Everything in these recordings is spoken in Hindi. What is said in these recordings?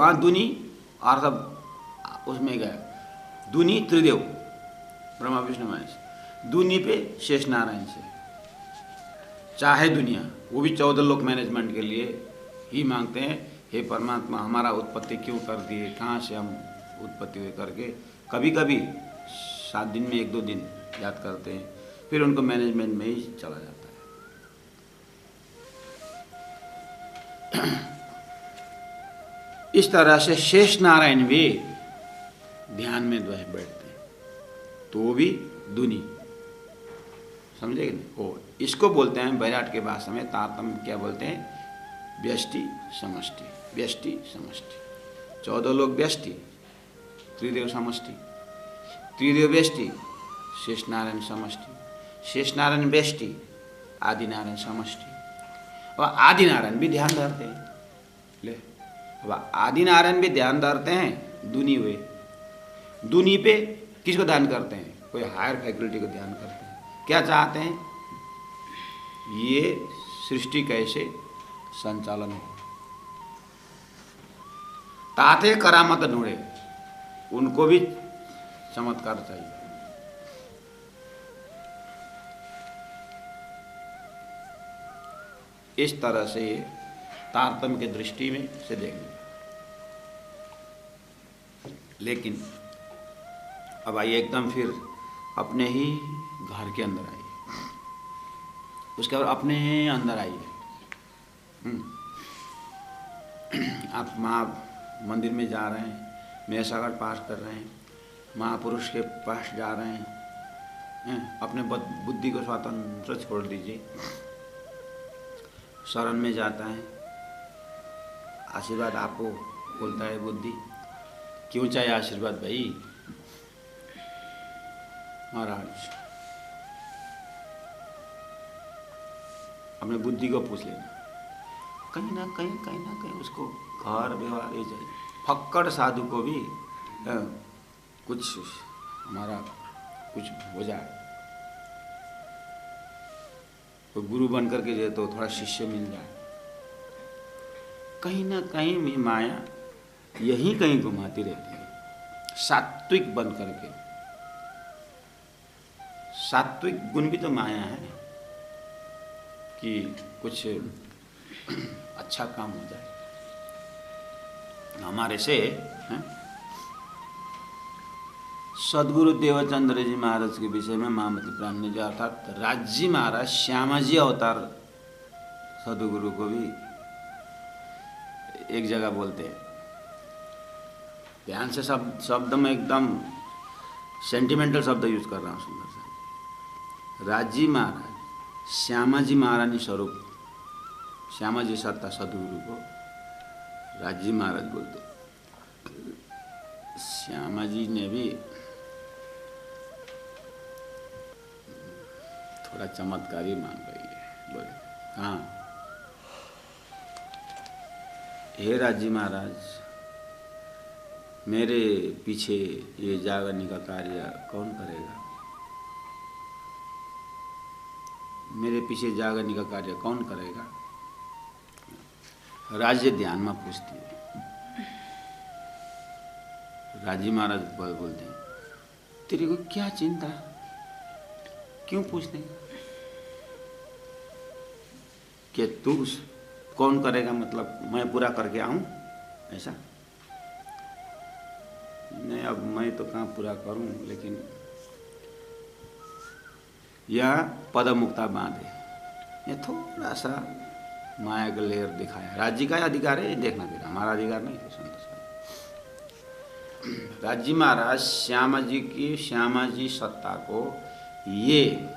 भगवान दुनी और सब उसमें गया। दुनी त्रिदेव ब्रह्मा विष्णु महेश, दुनी पे शेष नारायण से चाहे दुनिया, वो भी 14 लोक मैनेजमेंट के लिए ही मांगते हैं, हे परमात्मा हमारा उत्पत्ति क्यों कर दिए, कहाँ से हम उत्पत्ति हुए करके कभी कभी 7 दिन में 1-2 दिन याद करते हैं, फिर उनको मैनेजमेंट में ही चला जाता है। इस तरह से शेष नारायण भी ध्यान में बैठते हैं, तो वो भी दुनी, समझे कि नहीं? वो इसको बोलते हैं वैराट के भाषा में तारतम्य क्या बोलते हैं, व्यष्टि समष्टि, व्यष्टि समष्टि। 14 लोग व्यष्टि, त्रिदेव समष्टि, त्रिदेव व्यष्टि, शेष नारायण समष्टि, शेष नारायण व्यष्टि, आदि नारायण समष्टि। और आदि नारायण भी ध्यान धरते हैं, ले अब आदि नारायण भी ध्यान धरते हैं, दुनी हुए। दुनी पे किसको ध्यान करते हैं, कोई हायर फैकल्टी को ध्यान करते हैं, क्या चाहते हैं, ये सृष्टि कैसे संचालन हो, ताते करामत ढूंढे, उनको भी चमत्कार चाहिए। इस तरह से ये तारतम्य की दृष्टि में से देखेंगे। लेकिन अब आइए एकदम फिर अपने ही घर के अंदर आइए, उसके बाद अपने अंदर आइए। आप मंदिर में जा रहे हैं, मैसागर पाठ कर रहे हैं, महापुरुष के पास जा रहे हैं, अपने बुद्धि को स्वतंत्र छोड़ दीजिए। शरण में जाता है, आशीर्वाद आपको बोलता है बुद्धि, क्यों चाहिए आशीर्वाद भाई महाराज, अपने बुद्धि को पूछ लेना, कहीं ना कहीं उसको घर व्यवहार ये चाहिए। फक्कड़ साधु को भी कुछ हमारा कुछ हो जाए, तो गुरु बन करके जाए तो थोड़ा शिष्य मिल जाए, कहीं ना कहीं भी माया यहीं कहीं घुमाती रहती है। सात्विक बन करके, सात्विक गुण भी तो माया है कि कुछ अच्छा काम हो जाए हमारे से। सदगुरु देवचंद्र जी महाराज के विषय में महामती प्राण ने जो अर्थात राजी महाराज श्यामाजी अवतार सदगुरु को भी एक जगह बोलते हैं, ध्यान से शब्द में एकदम सेंटिमेंटल शब्द यूज कर रहा हूँ, सुंदर सा। राजी महाराज श्यामाजी महारानी स्वरूप, श्यामाजी सत्ता सदगुरु को राजी महाराज बोलते। श्यामाजी ने भी थोड़ा चमत्कारी मांग रही है, बोले हाँ, हे राजी महाराज, मेरे पीछे ये जागरने का कार्य कौन करेगा, मेरे पीछे जागरने का कार्य कौन करेगा। राज्य ध्यान में पूछती है, राजी महाराज बोलते हैं, तेरे को क्या चिंता, क्यों पूछते हैं कि तू कौन करेगा, मतलब मैं पूरा करके आऊं ऐसा नहीं। अब मैं तो कहाँ पूरा करूं, लेकिन यह पदमुक्ता बांध है, ये थोड़ा सा माया का लेयर दिखाया। राज्य का अधिकार है, ये देखना चाहिए, हमारा अधिकार नहीं है। संत राज्य महाराज श्यामाजी सत्ता को ये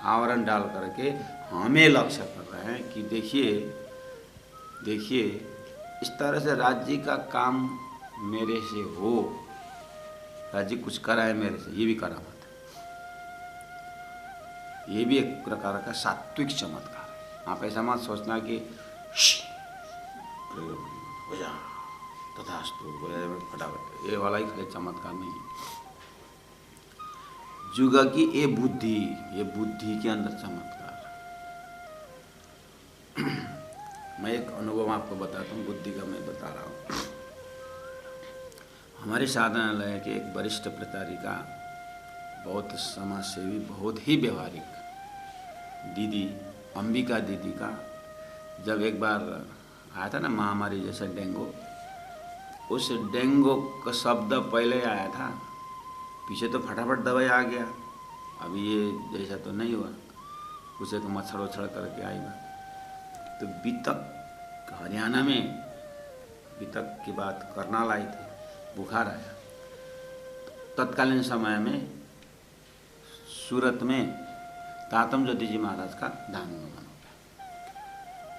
आवरण डाल करके हमें लक्ष्य कर रहे हैं कि देखिए इस तरह से राज्य का काम मेरे से हो, राज्य कुछ करा है मेरे से, ये भी करा मत, ये भी एक प्रकार का सात्विक चमत्कार है। आप ऐसा मत सोचना कि हो जा तथास्तु फटाफट, ये वाला ही खाली चमत्कार नहीं है। जुगा की ये बुद्धि के अंदर चमत्कार। मैं एक अनुभव आपको बताता हूँ, बुद्धि का मैं बता रहा हूँ। हमारे साधनालय के एक वरिष्ठ प्रचारिका, बहुत समाज सेवी, बहुत ही व्यवहारिक दीदी, अंबिका दीदी का जब एक बार आया था ना महामारी जैसा डेंगू, उस डेंगू का शब्द पहले आया था, पीछे तो फटाफट दवाई आ गया। अभी ये जैसा तो नहीं हुआ, उसे तो मच्छर वच्छर करके आई बात। तो बीतक हरियाणा में बीतक की बात करनाल आई थी, बुखार आया। तत्कालीन समय में सूरत में तातम ज्योति जी महाराज का धाम गमन हो गया,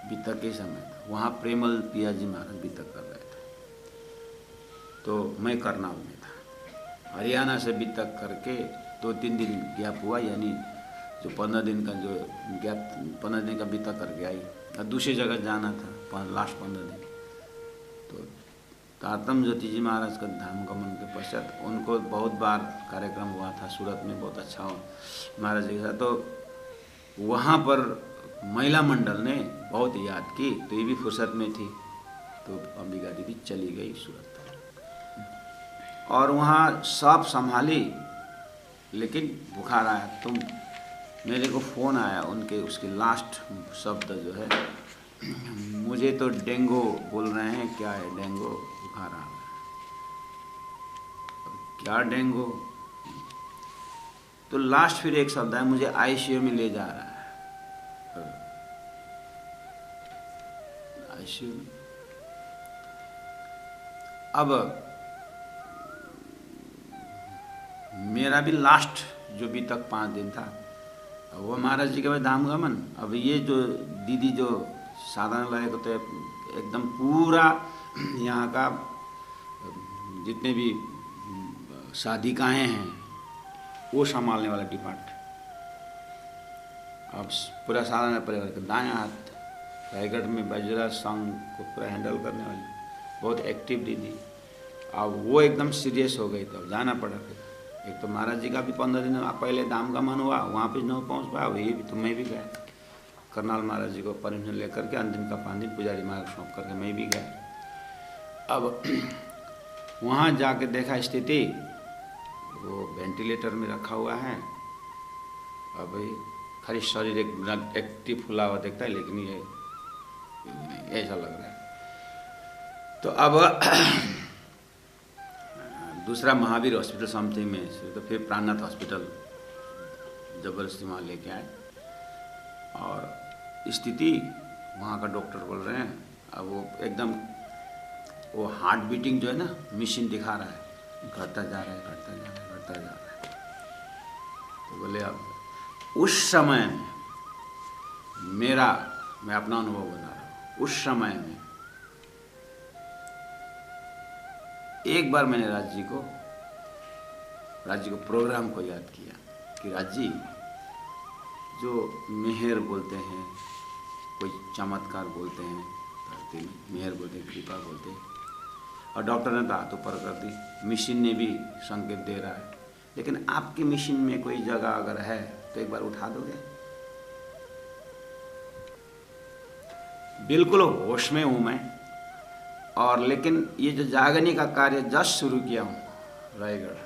बीतक के समय था। वहाँ प्रेमल पिया जी महाराज बीतक कर रहे थे, तो मैं करनाल में था। हरियाणा से बीतक करके 2-3 दिन गैप हुआ, यानी जो 15 दिन का जो गैप, 15 दिन का बीतक करके आई और दूसरी जगह जाना था लास्ट 15 दिन। तो तातम ज्योति जी महाराज का धाम गमन के पश्चात उनको बहुत बार कार्यक्रम हुआ था सूरत में, बहुत अच्छा हो महाराज जी के साथ। तो वहाँ पर महिला मंडल ने बहुत याद की, तो ये भी फुर्सत में थी, तो अंबिका दीदी चली गई सूरत और वहाँ सब संभाली, लेकिन बुखार आया। तो मेरे को फ़ोन आया उनके, उसके लास्ट शब्द जो है, मुझे तो डेंगू बोल रहे हैं, क्या है डेंगू, बुखार आ रहा है। क्या डेंगू? तो लास्ट फिर एक शब्द है, मुझे आईसीयू में ले जा रहा है। आईसीयू में अब मेरा भी लास्ट जो भी तक 5 दिन था वो महाराज जी के धाम गमन। अब ये जो दीदी जो साधनालय को तो एकदम पूरा यहाँ का जितने भी साधिकाएँ हैं वो संभालने वाला डिपार्ट। अब पूरा साधनालय परिवार का दायां हाथ, रायगढ़ में बजरा संघ को पूरा हैंडल करने वाली बहुत एक्टिव दीदी। अब वो एकदम सीरियस हो गई, तो जाना पड़ा। फिर एक तो महाराज जी का भी 15 दिन पहले धाम गमन हुआ, वहाँ पे नहीं पहुँच पाया, वही भी तो मैं भी गया करनाल महाराज जी को परमिशन लेकर के, अंतिम का 5 दिन पुजारी महाराज सौंप करके मैं भी गया। अब वहाँ जाके देखा स्थिति, वो वेंटिलेटर में रखा हुआ है। अब भाई खाली शरीर एक एक्टिव फुला हुआ दिखता है, लेकिन ये ऐसा लग रहा है। तो अब दूसरा महावीर हॉस्पिटल समथिंग में से, तो फिर प्राणनाथ हॉस्पिटल जबरदस्ती वहाँ लेके आए और स्थिति वहाँ का डॉक्टर बोल रहे हैं, अब वो एकदम वो हार्ट बीटिंग जो है ना, मशीन दिखा रहा है, घटता जा रहा है, घटता जा रहा है, घटता जा रहा है। तो बोले अब उस समय में मैं अपना अनुभव बता रहा हूँ, उस समय में एक बार मैंने राज जी को प्रोग्राम को याद किया कि राज जी जो मेहर बोलते हैं, कोई चमत्कार बोलते हैं, धरती में मेहर बोलते हैं, कृपा बोलते हैं, और डॉक्टर ने तो हाथ ऊपर कर दी, मशीन ने भी संकेत दे रहा है, लेकिन आपकी मशीन में कोई जगह अगर है तो एक बार उठा दोगे? बिल्कुल होश में हूँ मैं, और लेकिन ये जो जागने का कार्य जस्ट शुरू किया हूँ रायगढ़,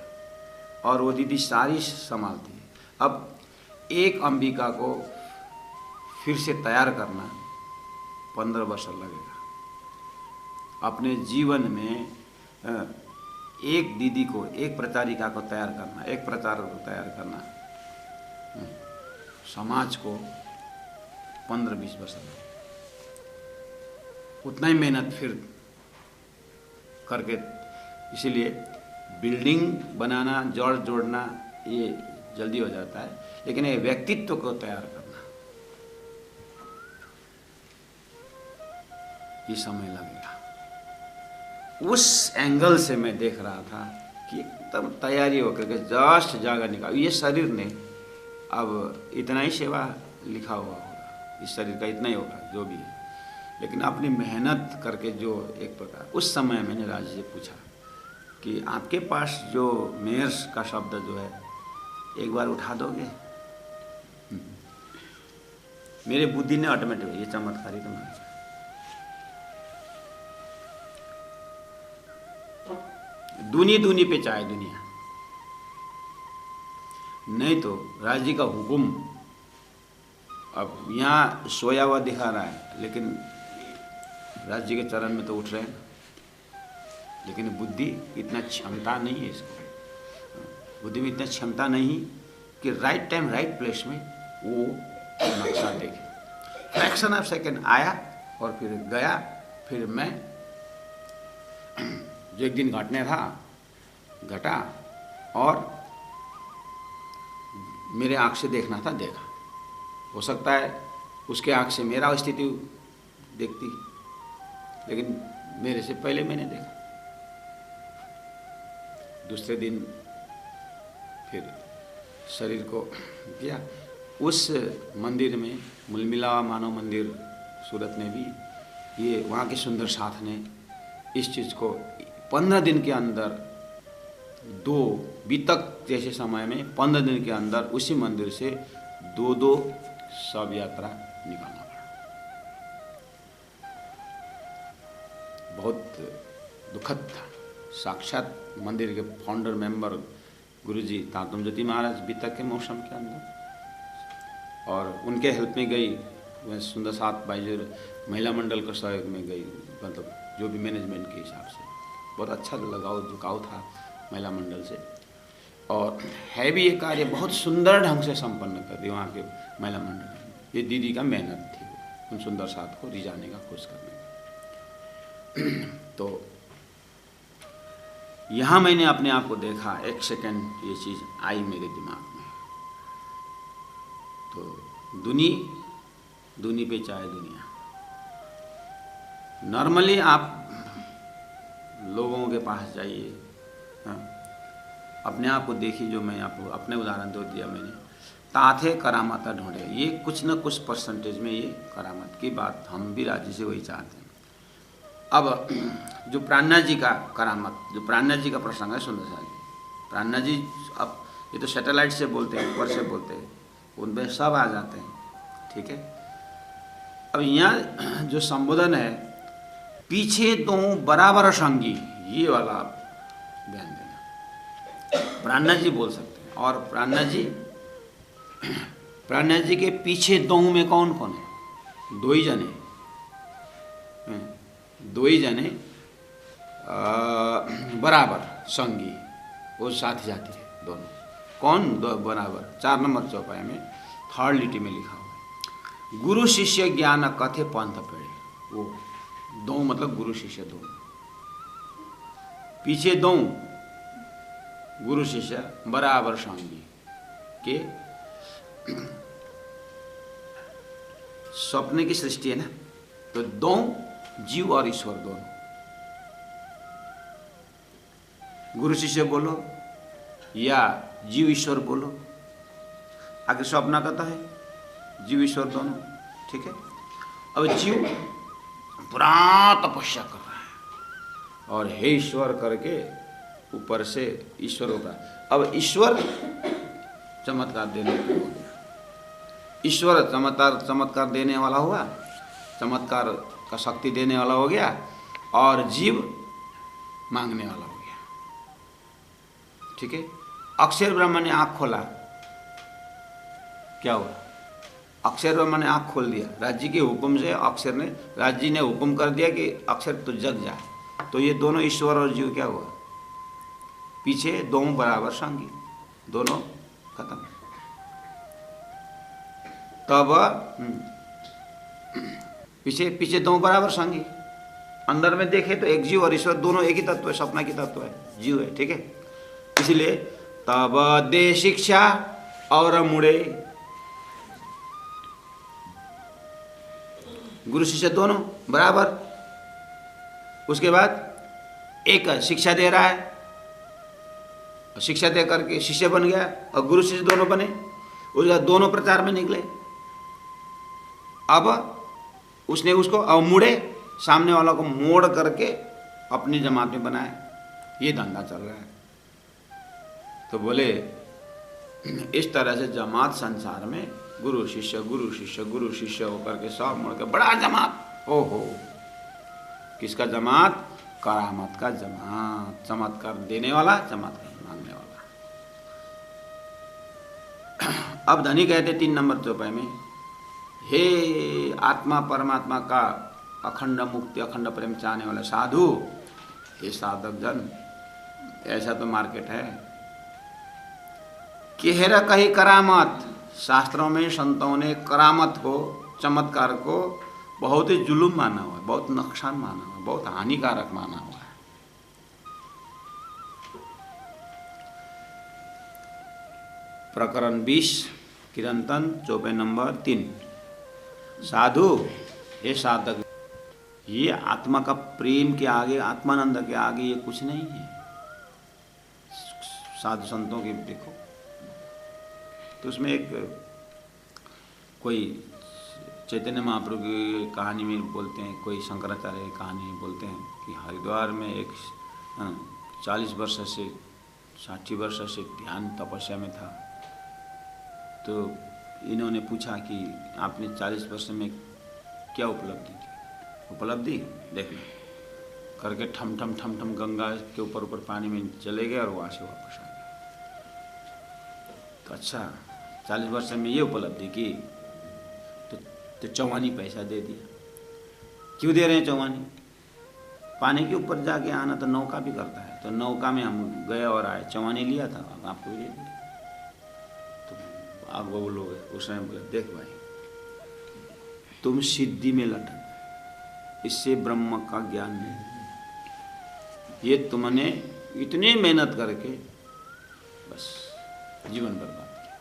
और वो दीदी सारी संभालती है। अब एक अंबिका को फिर से तैयार करना 15 वर्ष लगेगा। अपने जीवन में एक दीदी को, एक प्रचारिका को तैयार करना, एक प्रचारक को तैयार करना, समाज को 15-20 वर्ष लगेगा। उतना ही मेहनत फिर करके, इसीलिए बिल्डिंग बनाना, जड़ जोड़ना ये जल्दी हो जाता है, लेकिन ये व्यक्तित्व को तैयार करना ये समय लगेगा। उस एंगल से मैं देख रहा था कि एकदम तैयारी होकर के जस्ट जागा निकाल, ये शरीर ने अब इतना ही सेवा लिखा हुआ होगा, इस शरीर का इतना ही होगा जो भी है, लेकिन अपनी मेहनत करके जो एक प्रकार। उस समय मैंने राज जी से पूछा कि आपके पास जो मेयर्स का शब्द जो है एक बार उठा दोगे? मेरे बुद्धि ने ऑटोमेटिक, ये चमत्कारी तो मान, दूनी दूनी पे चाहे दुनिया, नहीं तो राज जी का हुक्म। अब यहाँ सोया हुआ दिखा रहा है, लेकिन राज जी के चरण में तो उठ रहे हैं, लेकिन बुद्धि इतना क्षमता नहीं है इसको, बुद्धि में इतना क्षमता नहीं कि राइट टाइम राइट प्लेस में वो नक्शा देखे। फ्रैक्शन ऑफ सेकेंड आया और फिर गया। फिर मैं जो एक दिन घटने था घटा, और मेरे आँख से देखना था देखा। हो सकता है उसके आँख से मेरा स्थिति देखती, लेकिन मेरे से पहले मैंने देखा। दूसरे दिन फिर शरीर को किया। उस मंदिर में, मुलमिला मानव मंदिर सूरत में भी, ये वहाँ के सुंदर साथ ने इस चीज़ को 15 दिन के अंदर, 2 बीतक जैसे समय में 15 दिन के अंदर उसी मंदिर से 2 शव यात्रा निकालना पड़ा। बहुत दुखद था। साक्षात मंदिर के फाउंडर मेंबर गुरुजी तातम ज्योति महाराज बीतक के मौसम के अंदर, और उनके हेल्प में गई सुंदर साथ बाइजर महिला मंडल का सहयोग में गई, मतलब जो भी मैनेजमेंट के हिसाब से बहुत अच्छा लगाव झुकाव था महिला मंडल से। और है भी ये कार्य बहुत सुंदर ढंग से संपन्न कर दी वहाँ के महिला मंडल में। ये दीदी का मेहनत थी उन सुंदर साथ को रिझाने का, खुश करने का। तो यहाँ मैंने अपने आप को देखा, एक सेकंड ये चीज़ आई मेरे दिमाग में। तो दुनी पे चाहे दुनिया। नॉर्मली आप लोगों के पास जाइए, हाँ, अपने आप को देखिए। जो मैं आपको अपने उदाहरण दो दिया मैंने, ताथे करामाता ढूंढे, ये कुछ न कुछ परसेंटेज में ये करामत की बात हम भी राज्य से वही चाहते हैं। अब जो प्राणनाथ जी का करामत, जो प्राणनाथ जी का प्रसंग है सुंदर सा जी, प्राणनाथ जी अब ये तो सैटेलाइट से बोलते हैं, ऊपर से बोलते हैं, उनमें सब आ जाते हैं, ठीक है। अब यहाँ जो संबोधन है, पीछे 2 बराबर संगी, ये वाला आप ध्यान देना। प्राणनाथ जी बोल सकते हैं, और प्राणनाथ जी के पीछे 2 में कौन कौन है? 2 ही जने, 2 ही जने बराबर संगी, वो साथ जाती है दोनों। कौन 2 बराबर? 4 नंबर चौपाई में 3rd लिटी में लिखा हुआ है, गुरु शिष्य ज्ञान कथे पंथ पेड़े। वो 2 मतलब गुरु शिष्य 2, पीछे 2 गुरु शिष्य बराबर संगी के। स्वप्न की सृष्टि है ना, तो 2 जीव और ईश्वर दोनों, गुरु शिष्य बोलो या जीव ईश्वर बोलो, आगे स्वप्न कहता है जीव ईश्वर दोनों, ठीक है। अब जीव पूरा तपस्या कर रहा है, और हे ईश्वर करके ऊपर से ईश्वर होगा। अब ईश्वर चमत्कार देने को हो गया, ईश्वर चमत्कार देने वाला हुआ, चमत्कार का शक्ति देने वाला हो गया, और जीव मांगने वाला हो गया, ठीक है। अक्षर ब्रह्म ने आँख खोला, क्या हुआ? अक्षर ब्रह्म ने आँख खोल दिया, राज्य के हुक्म से। अक्षर ने, राज्य ने हुक्म कर दिया कि अक्षर तो जग जाए, तो ये दोनों ईश्वर और जीव क्या हुआ? पीछे 2 बराबर संगी, दोनों खत्म। तब पीछे 2 बराबर संगी, अंदर में देखे तो एक जीव और ईश्वर दोनों एक ही तत्व है, सपना की तत्व है, जीव है, ठीक है। इसलिए तब दे शिक्षा और मुड़े, गुरु शिष्य दोनों बराबर। उसके बाद एक शिक्षा दे रहा है, शिक्षा दे करके शिष्य बन गया, और गुरु शिष्य दोनों बने। उसके बाद दोनों प्रचार में निकले। अब उसने उसको अब मुड़े, सामने वाला को मोड़ करके अपनी जमात में बनाया। ये धंधा चल रहा है। तो बोले इस तरह से जमात संसार में गुरु शिष्य होकर के सब मुड़ के बड़ा जमात। ओहो, किसका जमात? करामत का जमात, चमत्कार देने वाला, चमत्कार मांगने वाला। अब धनी कहते 3 नंबर चौपाई में, हे आत्मा परमात्मा का अखंड मुक्ति अखंड प्रेम चाहने वाला साधु, हे साधक जन, ऐसा तो मार्केट है। केहरा कही करामत, शास्त्रों में संतों ने करामत को, चमत्कार को बहुत ही जुलूम माना हुआ है, बहुत नुकसान माना हुआ है, बहुत हानिकारक माना हुआ है। प्रकरण 20 किरंतन चौपाई नंबर 3। साधु, ये साधक, ये आत्मा का प्रेम के आगे, आत्मानंद के आगे ये कुछ नहीं है। साधु संतों की देखो तो उसमें एक कोई चैतन्य महाप्रभु की कहानी में बोलते हैं, कोई शंकराचार्य की कहानी में बोलते हैं कि हरिद्वार में एक 40 वर्ष से 60 वर्ष से ध्यान तपस्या में था। तो इन्होंने पूछा कि आपने 40 वर्ष में क्या उपलब्धि की? उपलब्धि देखना करके ठम ठम ठम ठम गंगा के ऊपर पानी में चले गए और वहाँ से वापस आ गए। तो अच्छा, 40 वर्ष में ये उपलब्धि की, तो 54 पैसा दे दिया। क्यों दे रहे हैं 54? पानी के ऊपर जाके आना तो नौका भी करता है, तो नौका में हम गए और आए, 54 लिया था, अब आपको भी दे दिया। तो आप वो लोग उस समय बोले, देख भाई तुम सिद्धि में लटक, इससे ब्रह्म का ज्ञान नहीं। ये तुमने इतनी मेहनत करके बस जीवन बर्बाद किया।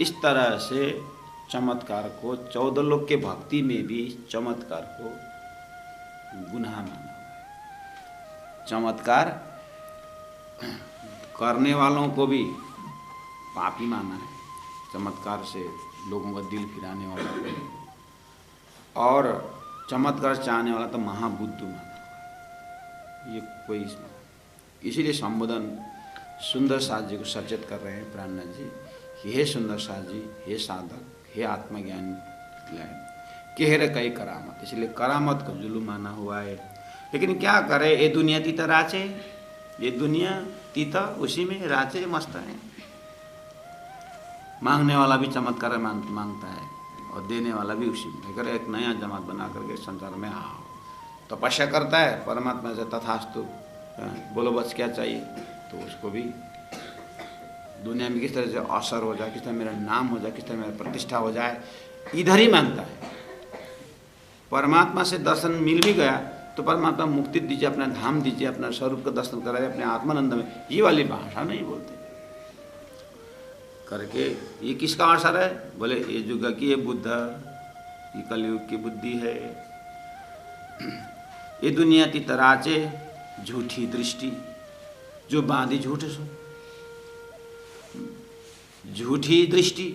इस तरह से चमत्कार को, 14 लोग के भक्ति में भी चमत्कार को गुनाह माना हुआ है। चमत्कार करने वालों को भी पापी माना है, चमत्कार से लोगों का दिल फिराने वाला को, और चमत्कार चाहने वाला तो महाबुद्धू माना हुआ है। ये कोई, इसीलिए संबोधन सुंदर साथ जी को सचेत कर रहे हैं प्राणनाथ जी कि हे सुंदर साथ जी, हे साधक, हे आत्मज्ञान केहरे कई करामत, इसलिए करामत को जुलूम माना हुआ है। लेकिन क्या करे, ये दुनिया तीता राचे, ये दुनिया तीता उसी में राचे मस्त है। मांगने वाला भी चमत्कार मांगता है और देने वाला भी उसी में। अगर एक नया जमात बना करके संसार में आओ, तपस्या करता है परमात्मा से, तथास्तु बोलो बस क्या चाहिए, तो उसको भी दुनिया में किस तरह से असर हो जाए, किस तरह मेरा नाम हो जाए, किस तरह मेरा प्रतिष्ठा हो जाए, इधर ही मांगता है। परमात्मा से दर्शन मिल भी गया तो परमात्मा मुक्ति दीजिए, अपना धाम दीजिए, अपना स्वरूप का दर्शन कराए, अपने आत्मानंद में, ये वाली भाषा नहीं बोलते करके। ये किसका असर है? बोले ये युग की ये बुद्ध, ये कलयुग की बुद्धि है। ये दुनिया की तराचे झूठी दृष्टि, जो बांधी झूठे सो, झूठी दृष्टि,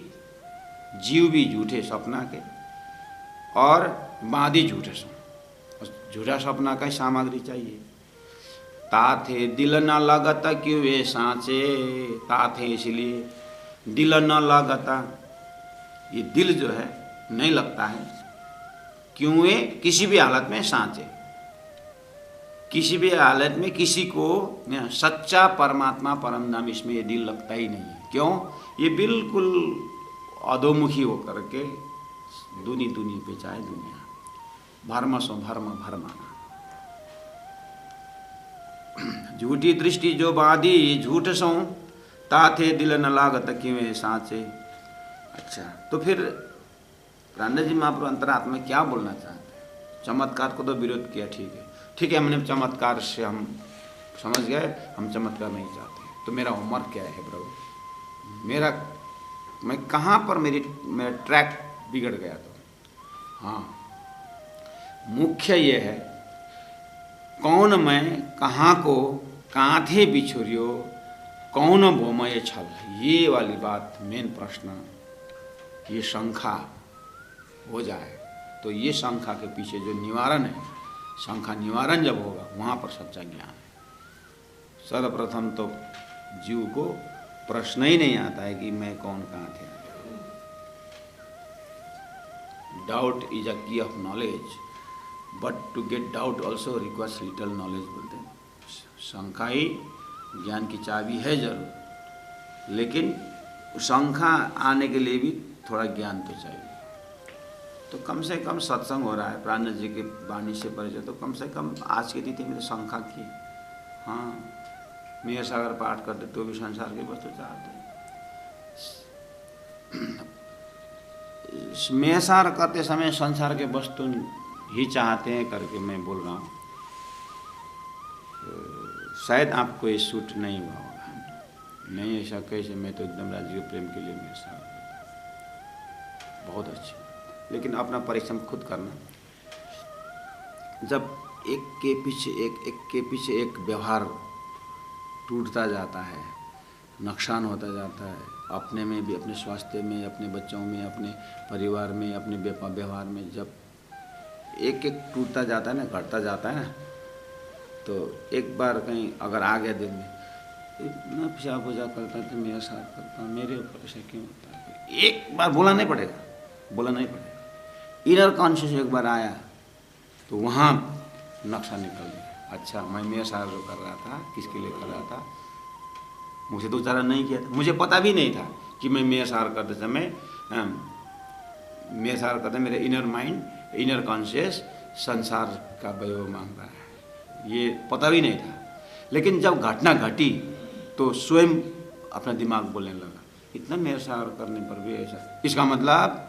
जीव भी झूठे सपना के और बांधी झूठे सो। झूठा सपना का सामग्री चाहिए। ताथे दिल न लगता क्यों वे सांचे, ताथे इसलिए दिल न लगता, ये दिल जो है नहीं लगता है, क्यों वे किसी भी हालत में सांचे, किसी भी हालत में किसी को सच्चा परमात्मा परम धाम, इसमें ये दिल लगता ही नहीं है। क्यों? ये बिल्कुल अधोमुखी होकर के दुनी पे चाहे दुनिया भर्म सो भर्म भरमाना। झूठी दृष्टि जो बांधी झूठ सो, ताथे दिल न लागत किवे सांचे। अच्छा, तो फिर प्राणनाथ जी महाप्रभु अंतरात्मा में क्या बोलना चाहते हैं? चमत्कार को तो विरोध किया, ठीक है, हमने चमत्कार से हम समझ गए, हम चमत्कार नहीं चाहते, तो मेरा होमवर्क क्या है प्रभु? मैं कहाँ पर मेरा ट्रैक बिगड़ गया? तो हाँ, मुख्य ये है, कौन मैं कहाँ को कांधे बिछुरियो, कौन भोमय छल, ये वाली बात मेन प्रश्न, ये शंका हो जाए तो ये शंका के पीछे जो निवारण है, शंका निवारण जब होगा वहाँ पर सच्चा ज्ञान है। सर्वप्रथम तो जीव को प्रश्न ही नहीं आता है कि मैं कौन कहाँ थे। Doubt is a key of knowledge. But to get doubt also requires little knowledge बोलते हैं। शंका ही ज्ञान की चाबी है जरूर, लेकिन शंका आने के लिए भी थोड़ा ज्ञान तो चाहिए। तो कम से कम सत्संग हो रहा है, प्राणनाथ जी की वाणी से परिचय, तो कम से कम आज की तिथि में तो शंका की। हाँ, मेघ सागर पाठ करते तो भी संसार की वस्तु चाहते। मेघ सागर करते समय संसार के वस्तु ही चाहते हैं करके मैं बोल रहा हूँ, शायद आपको ये सूट नहीं हुआ होगा। नहीं, ऐसा कैसे, मैं तो एकदम राज्य के प्रेम के लिए मेघ सागर बहुत अच्छी, लेकिन अपना परिश्रम खुद करना। जब एक के पीछे एक व्यवहार टूटता जाता है, नुकसान होता जाता है, अपने में भी, अपने स्वास्थ्य में, अपने बच्चों में, अपने परिवार में, अपने व्यवहार में, जब एक टूटता जाता है ना, घटता जाता है ना, तो एक बार कहीं अगर आ गया दिल में, इतना पेशाब पूजा करता था, मेरा साथ करता, मेरे ऊपर ऐसा क्यों होता है, एक बार बोला नहीं पड़ेगा। इनर कॉन्शियस एक बार आया तो वहाँ नक्शा निकल गया। अच्छा, मैं मेरा साथ जो कर रहा था, किसके लिए कर रहा था, मुझे तो उच्चारण नहीं किया था, मुझे पता भी नहीं था कि मैं मेरा सार करते समय, मेरा सार करते मेरे इनर माइंड, इनर कॉन्शियस संसार का वैभव मांग रहा है, ये पता भी नहीं था। लेकिन जब घटना घटी तो स्वयं अपना दिमाग बोलने लगा, इतना मेरा सार करने पर भी ऐसा। इसका मतलब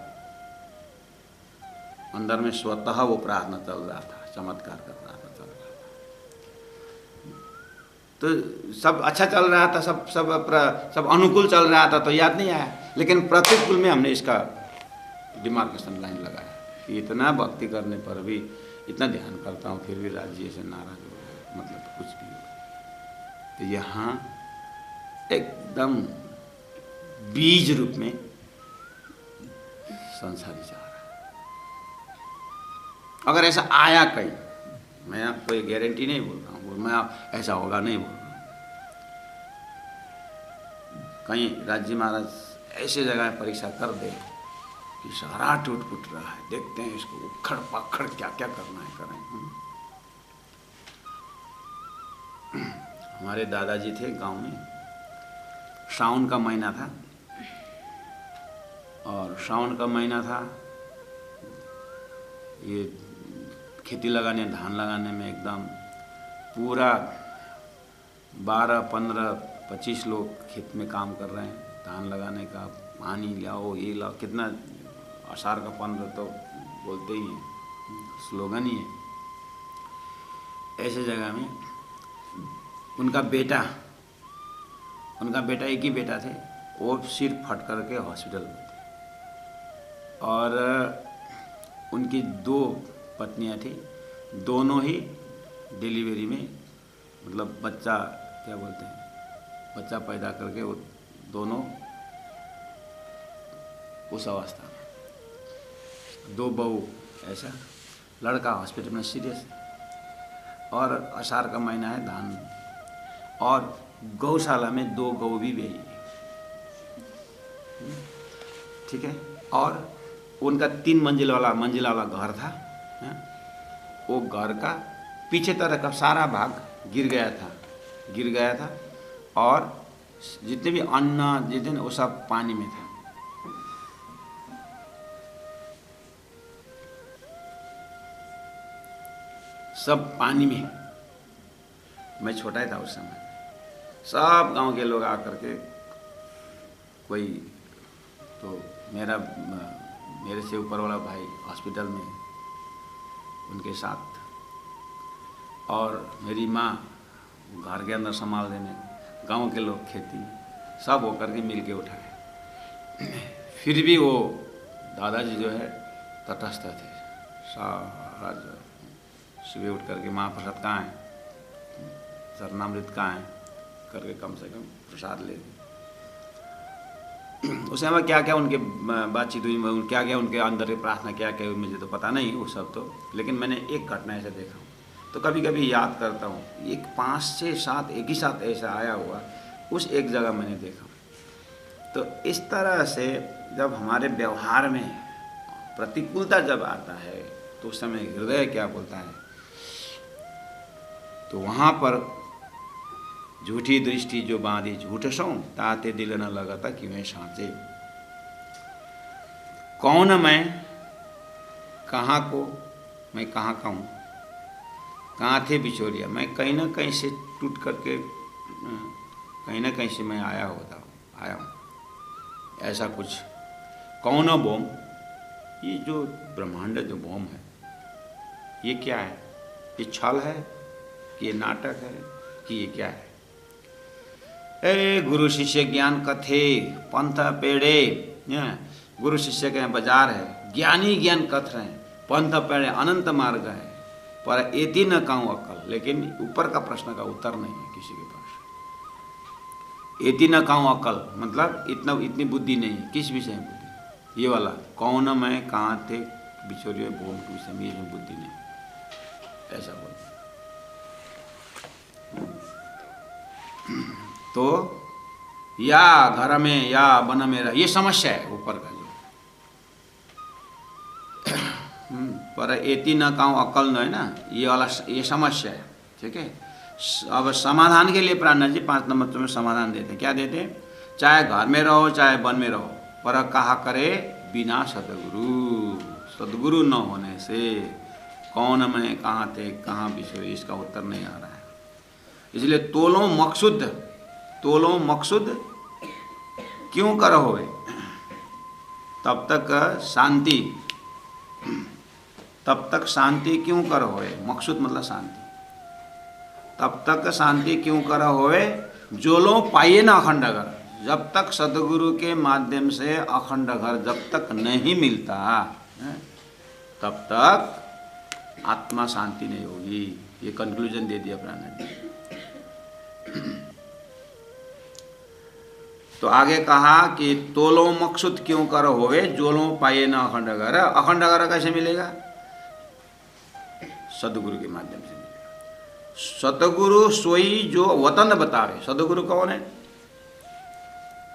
अंदर में स्वतः वो प्रार्थना चल रहा था, चमत्कार का प्रार्थना चल रहा था। तो सब अच्छा चल रहा था, सब अनुकूल चल रहा था, तो याद नहीं आया। लेकिन प्रतिकूल में हमने इसका डिमार्केशन लाइन लगाया। इतना भक्ति करने पर भी, इतना ध्यान करता हूँ फिर भी राज्य से नाराज हो गया, मतलब कुछ भी हो। तो यहाँ एकदम बीज रूप में संसारी जा रहा है। अगर ऐसा आया कहीं, मैं आपको ये गारंटी नहीं बोल रहा हूँ, मैं ऐसा होगा नहीं बोल रहा हूँ, कहीं राज्य महाराज ऐसे जगह परीक्षा कर दे कि सारा टूट फूट रहा है, देखते हैं इसको उखड़ पखड़ क्या क्या करना है करें। हमारे दादाजी थे गांव में, सावन का महीना था, और सावन का महीना था, ये खेती लगाने, धान लगाने में एकदम पूरा 12, 15, 25 लोग खेत में काम कर रहे हैं, धान लगाने का, पानी लाओ, ये लाओ, कितना आषाढ़ का 15 तो बोलते ही हैं, स्लोगन ही है। ऐसे जगह में उनका बेटा एक ही बेटा थे, वो सिर फट करके हॉस्पिटल में थे, और उनकी 2 पत्नियां थी, दोनों ही डिलीवरी में, मतलब बच्चा क्या बोलते हैं, बच्चा पैदा करके वो दोनों उस अवस्था में, 2 बहू, ऐसा लड़का हॉस्पिटल में सीरियस, और आषाढ़ का महीना है, धान, और गौशाला में 2 गौ भी बेची, ठीक है। और उनका 3 मंजिला वाला घर था, वो घर का पीछे तरफ का सारा भाग गिर गया था, और जितने भी अन्न जितने वो सब पानी में था। सब पानी में। मैं छोटा ही था उस समय। सब गांव के लोग आकर के, कोई तो मेरे से ऊपर वाला भाई हॉस्पिटल में उनके साथ, और मेरी माँ घर के अंदर संभाल देने, गांव के लोग खेती, सब होकर के मिल के उठाए। फिर भी वो दादाजी जो है तटस्थ थे। सारा सुबह उठ करके महाप्रसाद कहाँ है, सरनामृत कहाँ है करके कम से कम प्रसाद ले। उस समय क्या क्या उनके बातचीत हुई, क्या क्या उनके अंदर की प्रार्थना क्या क्या हुई, मुझे तो पता नहीं वो सब तो, लेकिन मैंने एक घटना ऐसे देखा हूँ, तो कभी कभी याद करता हूँ। एक 5 से 7 एक ही साथ ऐसा आया हुआ, उस एक जगह मैंने देखा। तो इस तरह से जब हमारे व्यवहार में प्रतिकूलता जब आता है, तो उस समय हृदय क्या बोलता है? तो वहाँ पर झूठी दृष्टि जो बांधी झूठ सो, ताते दिल न लगता कि मैं साँचे। कौन मैं, कहाँ को, मैं कहाँ का हूँ, कहाँ थे बिछोरिया, मैं कहीं ना कहीं से टूट करके कहीं ना कहीं से मैं आया हूँ, ऐसा कुछ। कौन बोम, ये जो ब्रह्मांड जो बोम है, ये क्या है? ये छल है कि ये नाटक है कि ये क्या है? ए गुरु शिष्य ज्ञान कथे पंथ पेड़े, गुरु शिष्य के बाजार है, ज्ञानी ज्ञान कथ रहे, पंथ पेड़े अनंत मार्ग है, पर एति न कहूँ अक्ल। लेकिन ऊपर का प्रश्न का उत्तर नहीं है किसी के पास। एति न कहूँ अक्ल मतलब इतनी बुद्धि नहीं है। किस विषय में बुद्धि? ये वाला कौन मैं, कहाँ थे बिछोरिए बोम के विषय में, इसमें बुद्धि नहीं, ऐसा बोल। तो या घर में या वन में रह, ये समस्या है ऊपर का जो। पर एति न कहूँ अक्ल न है ना, ये वाला ये समस्या है। ठीक है, अब समाधान के लिए प्राण जी 5 नंबर में समाधान देते हैं। क्या देते हैं? चाहे घर में रहो चाहे वन में रहो, पर कहा करे बिना सदगुरु, सदगुरु न होने से कौन मैं, कहाँ थे, कहाँ बिछोए, इसका उत्तर नहीं आ रहा है। इसलिए तोलो मकसूद क्यों कर होवे, तब तक शांति क्यों कर होवे। मकसूद मतलब शांति। तब तक शांति क्यों कर होवे, जो लो पाइए ना अखंड घर। जब तक सदगुरु के माध्यम से अखंड घर जब तक नहीं मिलता तब तक आत्मा शांति नहीं होगी। ये कंक्लूजन दे दिया प्राण जी। तो आगे कहा कि तोलो मकसूद क्यों कर होवे, जो लो पाइए ना अखंड घर। अखंड घर कैसे मिलेगा? सदगुरु के माध्यम से मिलेगा। सतगुरु सोई जो वतन बतावे। सदगुरु कौन है?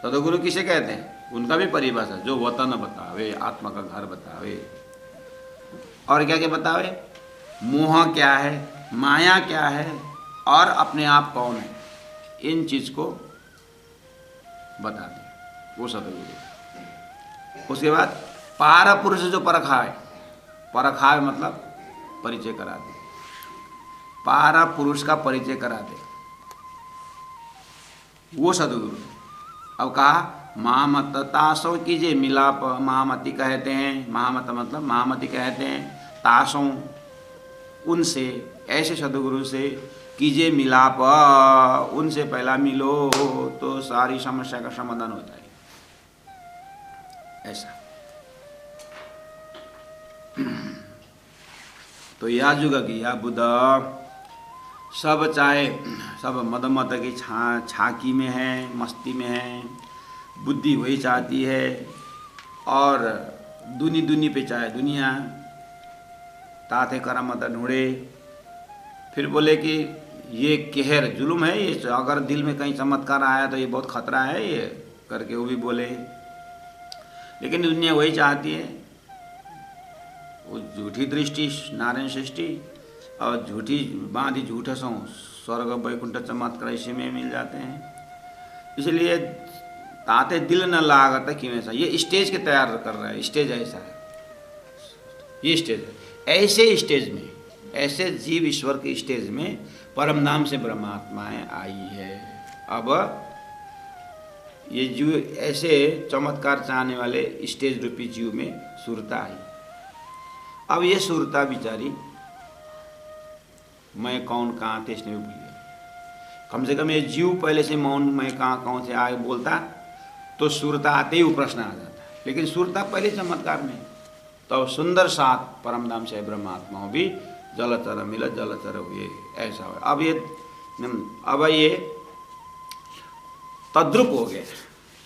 सदगुरु किसे कहते हैं? उनका भी परिभाषा, जो वतन बतावे, आत्मा का घर बतावे। और क्या क्या बतावे? मोह क्या है, माया क्या है, और अपने आप कौन है, इन चीज को बता दे वो सदगुरु। उसके बाद पार पुरुष जो परखावे मतलब परिचय करा दे। पारा पुरुष का परिचय करा दे वो सदगुरु। अब कहा महामततासों कीजिए मिलाप। महामति कहते हैं, महामत मतलब महामति कहते हैं तासों, उनसे, ऐसे सदगुरु से कीजिए मिलाप। उनसे पहला मिलो तो सारी समस्या का समाधान हो जाए। ऐसा तो या जुग की या बुध सब चाहे सब मद की छाकी में है, मस्ती में है, बुद्धि वही चाहती है, और दुनी पे चाहे दुनिया ताते करा मत ढूंढे। फिर बोले कि ये कहर जुल्म है, ये अगर दिल में कहीं चमत्कार आया तो ये बहुत खतरा है, ये करके वो भी बोले। लेकिन दुनिया वही चाहती है, वो झूठी दृष्टि नारायण सृष्टि और झूठी बांधी झूठ सो स्वर्ग वैकुंठ चमत्कार इसी में मिल जाते हैं। इसलिए ताते दिल न लागत कि वैसा ये स्टेज के तैयार कर रहा है। स्टेज ऐसा है, ये स्टेज है। ऐसे स्टेज में, ऐसे जीव ईश्वर के स्टेज में परम नाम से ब्रह्मात्माएं आई है। अब ये जीव ऐसे चमत्कार चाहने वाले स्टेज रूपी जीव में सुरता आई। अब ये सुरता बिचारी मैं कौन कहाँ थे इसने भी भूल गया। कम से कम ये जीव पहले से मौन मैं कहाँ कौन से आगे बोलता तो सुरता आते ही वो प्रश्न आ जाता। लेकिन सुरता पहले चमत्कार में, तो सुंदर साथ परम धाम से ब्रह्मात्माओं भी जलचर मिल जलचर हुए, ऐसा हो। अब ये तद्रुप हो गए।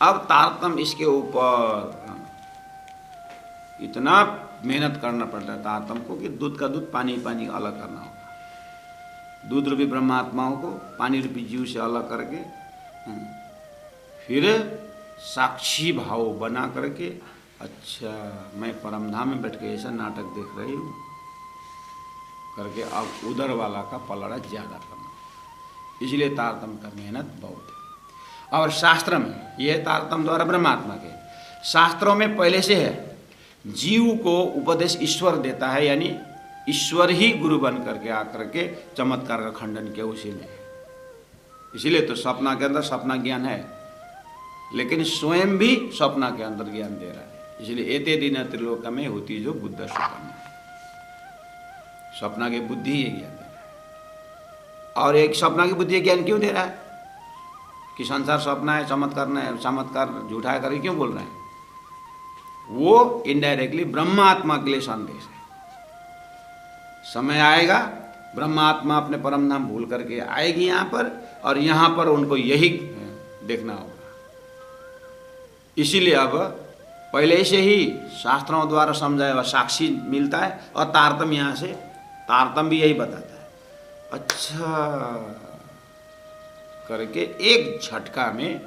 अब तारतम इसके ऊपर इतना मेहनत करना पड़ता है तारतम को कि दूध का दूध पानी पानी अलग करना होगा। दूध रूपी ब्रह्मात्माओं को पानी रूपी जीव से अलग करके फिर साक्षी भाव बना करके, अच्छा मैं परमधाम में बैठ के ऐसा नाटक देख रही हूँ, करके अब उधर वाला का पलड़ा ज़्यादा करना, इसलिए तारतम्य का मेहनत बहुत है। और शास्त्र में यह तारतम्य द्वारा ब्रह्मात्मा के शास्त्रों में पहले से है, जीव को उपदेश ईश्वर देता है, यानी ईश्वर ही गुरु बन करके आकर के चमत्कार का खंडन किया उसी ने। इसीलिए तो सपना के अंदर सपना ज्ञान है, लेकिन स्वयं भी सपना के अंदर ज्ञान दे रहा है। इसलिए एते दिन त्रिलोक में होती जो बुद्ध स्वप्न, सपना की बुद्धि ये ज्ञान दे रहा है। और एक सपना की बुद्धि ज्ञान क्यों दे रहा है कि संसार सपना है, चमत्कार झूठा है करके क्यों बोल रहे हैं? वो इनडायरेक्टली ब्रह्मात्मा के लिए संदेश है। समय आएगा ब्रह्मात्मा अपने परम धाम भूल करके आएगी यहाँ पर, और यहाँ पर उनको यही देखना होगा। इसीलिए अब पहले से ही शास्त्रों द्वारा समझाया हुआ साक्षी मिलता है, और तारतम्य यहाँ से तारतम्य भी यही बताता है। अच्छा करके एक झटका में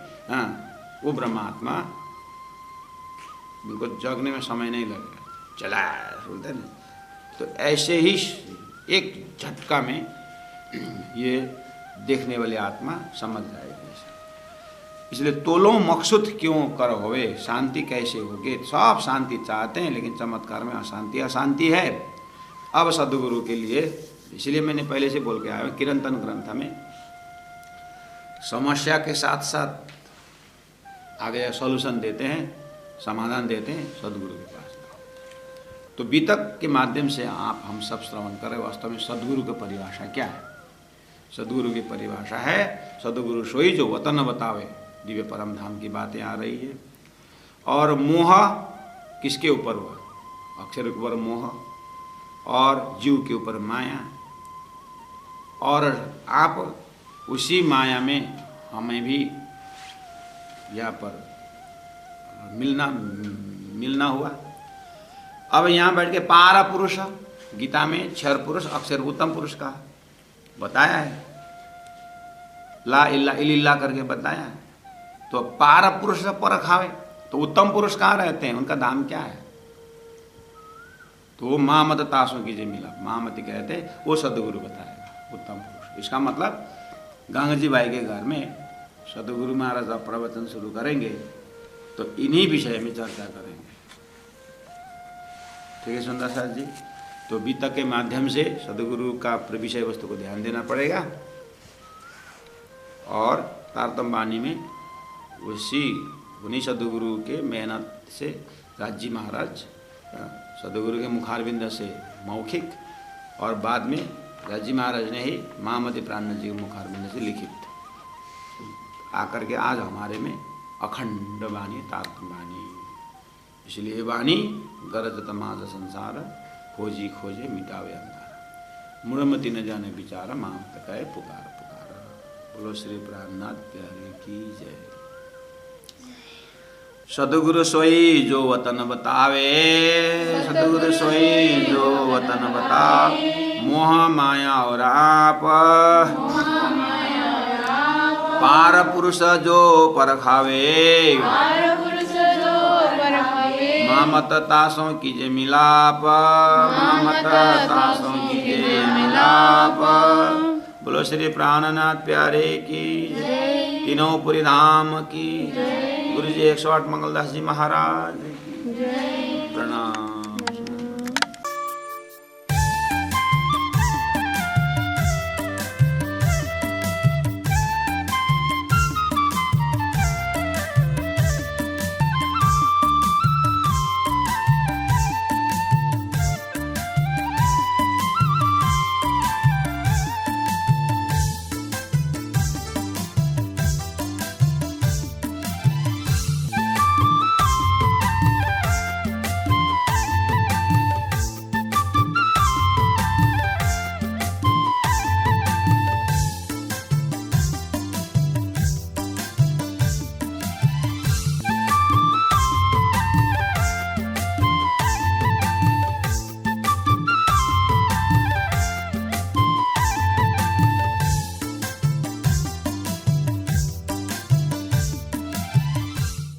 वो ब्रह्मात्मा बिल्कुल जगने में समय नहीं लगेगा, चला बोलते हैं ना। तो ऐसे ही एक झटका में ये देखने वाली आत्मा समझ जाएगी। इसलिए तोलो मकसूद क्यों कर होवे, शांति कैसे होगे? सब शांति चाहते हैं, लेकिन चमत्कार में अशांति अशांति है। अब सद्गुरु के लिए, इसलिए मैंने पहले से बोल के आया, किरंतन ग्रंथ में समस्या के साथ साथ आगे सॉल्यूशन देते हैं, समाधान देते हैं, सद्गुरु के पास जाओ। तो बीतक के माध्यम से आप हम सब श्रवण करें वास्तव में सद्गुरु की परिभाषा क्या है। सद्गुरु की परिभाषा है, सद्गुरु सोई जो वतन बतावे, दिव्य परम धाम की बातें आ रही है। और मोह किसके ऊपर हुआ? अक्षर के ऊपर मोह, और जीव के ऊपर माया, और आप उसी माया में हमें भी यहाँ पर मिलना हुआ। अब यहाँ बैठ के पारा पुरुष, गीता में क्षर पुरुष अक्षर उत्तम पुरुष का बताया है, ला इल्ला इल्ला करके बताया है। तो पारा पुरुष से पर खावे, तो उत्तम पुरुष कहाँ रहते हैं, उनका दाम क्या है? तो वो महामत तासों की जो मिला, महामती कहते हैं, वो सद्गुरु बताएगा उत्तम पुरुष। इसका मतलब गंगा जी भाई के घर में सद्गुरु महाराज अब प्रवचन शुरू करेंगे तो इन्हीं विषय में चर्चा करेंगे। ठीक है सुंदर साथ जी। तो बीतक के माध्यम से सद्गुरु का विषय वस्तु को ध्यान देना पड़ेगा, और तारतम्य वाणी में उन्हीं सद्गुरु के मेहनत से राजी महाराज सद्गुरु के मुखारविंद से मौखिक, और बाद में राजी महाराज ने ही महामती प्राणनाथ जी के मुखारविंद से लिखित आकर के आज हमारे में अखंड वाणी तारतम्य वाणी। इसलिए वाणी गरज तमाज संसार, खोजी खोजे मिटावे अंधार, मुड़मती न जाने विचार, मामत कहे पुकार पुकार। बोलो श्री प्राणनाथ प्यारे की जय। सद्गुरु सोई जो वतन बतावे, सद्गुरु सोई जो वतन बतावे, मोह माया और आप पार पुरुष जो परखावे, मामत तासों कीजे मिलाप, मामत तासों कीजे मिलाप। बोलो श्री प्राणनाथ प्यारे की, तीनों पुरी धाम की, गुरु जी 108 मंगलदास जी महाराज प्रणाम।